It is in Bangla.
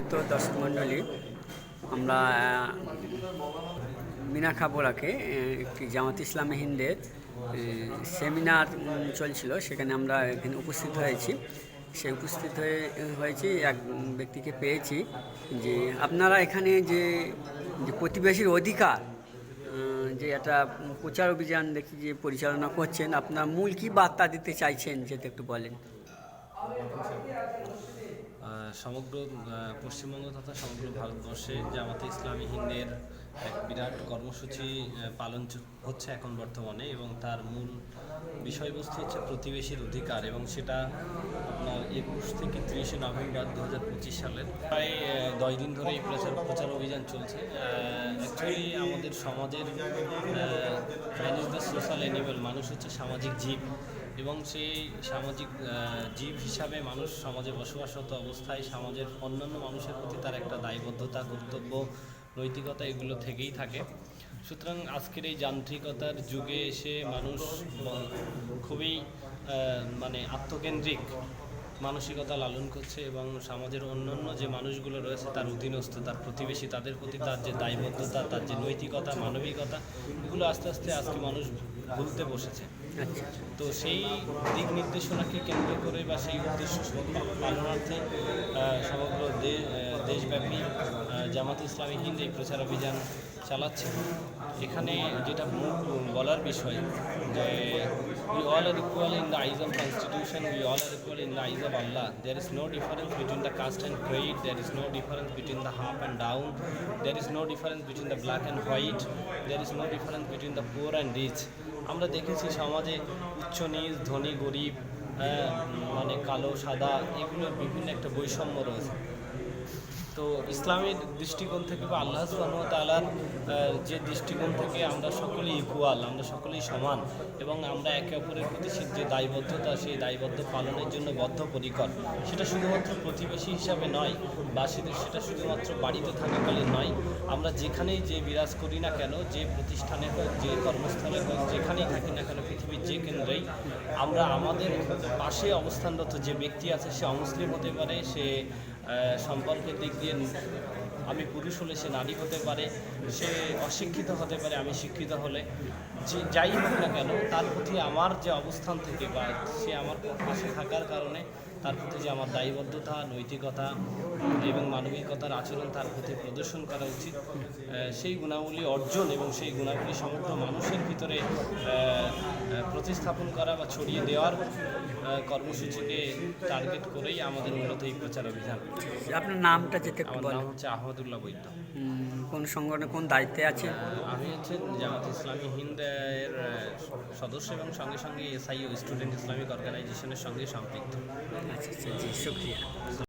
সম্মানিত দর্শক মণ্ডলী, আমরা মিনাখাবোড়াকে একটি জামাত ইসলামী হিন্দের সেমিনার চলছিল, সেখানে আমরা এখানে উপস্থিত হয়েছি। সে উপস্থিত হয়েছি এক ব্যক্তিকে পেয়েছি যে আপনারা এখানে যে প্রতিবেশীর অধিকার যে একটা প্রচার অভিযান দেখি যে পরিচালনা করছেন, আপনার মূল কী বার্তা দিতে চাইছেন যেটা একটু বলেন। সমগ্র পশ্চিমবঙ্গ তথা সমগ্র ভারতবর্ষে জামাতে ইসলামী হিন্দের এক বিরাট কর্মসূচি পালন হচ্ছে এখন বর্তমানে, এবং তার মূল বিষয়বস্তু হচ্ছে প্রতিবেশীর অধিকার, এবং সেটা আপনার 21 থেকে 30 নভেম্বর 2025 সালের প্রায় 10 দিন ধরে এই প্রচার অভিযান চলছে। অ্যাকচুয়ালি আমাদের সমাজের man is the social animal, মানুষ হচ্ছে সামাজিক জীব, এবং সেই সামাজিক জীব হিসাবে মানুষ সমাজে বসবাসরত অবস্থায় সমাজের অন্যান্য মানুষের প্রতি তার একটা দায়বদ্ধতা, কর্তব্য, নৈতিকতা এগুলো থেকেই থাকে। সুতরাং আজকের এই যান্ত্রিকতার যুগে এসে মানুষ খুবই আত্মকেন্দ্রিক মানসিকতা লালন করছে, এবং সমাজের অন্যান্য যে মানুষগুলো রয়েছে তার অধীনস্থ, তার প্রতিবেশী, তাদের প্রতি তার যে দায়বদ্ধতা, তার যে নৈতিকতা, মানবিকতা, এগুলো আস্তে আস্তে আজকে মানুষ ভুলতে বসেছে। তো সেই দিক নির্দেশনাকে কেন্দ্র করে বা সেই উদ্দেশ্য পালনার্থে সমগ্র দেশব্যাপী জামাত ইসলামী হিন্দ এই প্রচার অভিযান চালাচ্ছে। এখানে যেটা বলার বিষয় যে we all are equal in the eyes of Constitution, we all are equal in the eyes of Allah. There is no difference between the caste and creed, there is no difference between the up and down, there is no difference between the black and white, there is no difference between the poor and rich. আমরা দেখেছি সমাজে উচ্চ নিচ, ধনী গরিব, কালো সাদা, এগুলোর বিভিন্ন একটা বৈষম্য রয়েছে। তো ইসলামের দৃষ্টিকোণ থেকে বা আল্লাহ সুবহানাহু ওয়া তাআলার যে দৃষ্টিকোণ থেকে আমরা সকলেই ইকুয়াল, আমরা সকলেই সমান, এবং আমরা একে অপরের প্রতি যে দায়বদ্ধতা, সেই দায়বদ্ধ পালনের জন্য বদ্ধপরিকর। সেটা শুধুমাত্র প্রতিবেশী হিসাবে নয়, বা সেটা শুধুমাত্র বাড়িতে থাকাকালীন নয়, আমরা যেখানেই যে বিরাজ করি না কেন, যে প্রতিষ্ঠানে হোক, যে কর্মস্থলে হোক, যেখানেই থাকি না কেন, পৃথিবীর যে কেন্দ্রেই আমরা আমাদের পাশে অবস্থানরত যে ব্যক্তি আছে, সে অমুসলিম হতে পারে, সে সম্পর্কের দিক দিয়ে আমি পুরুষ হলে সে নারী হতে পারে, সে অশিক্ষিত হতে পারে আমি শিক্ষিত হলে, যে যাই হোক না কেন, তার প্রতি আমার যে অবস্থান থেকে বা সে আমার পাশে থাকার কারণে তার প্রতি যে আমার দায়বদ্ধতা, নৈতিকতা এবং মানবিকতার আচরণ তার প্রতি প্রদর্শন করা উচিত, সেই গুণাবলী অর্জন এবং সেই গুণাবলী সমগ্র মানুষের ভিতরে প্রতিস্থাপন করা বা ছড়িয়ে দেওয়ার কর্মসূচিকে টার্গেট করেই আমাদের মূলত এই প্রচার অভিযান। আপনার নামটা যেতে আমার নাম হচ্ছে আহমদুল্লাহ বৈদ্য। কোন সংগঠনে কোন দায়িত্বে আছেন? আমি হচ্ছে জামাত ইসলামী হিন্দের সদস্য, এবং সঙ্গে সঙ্গে SIO, স্টুডেন্ট ইসলামিক অর্গানাইজেশনের সঙ্গে সম্পৃক্ত। আচ্ছা, জি, শুকরিয়া।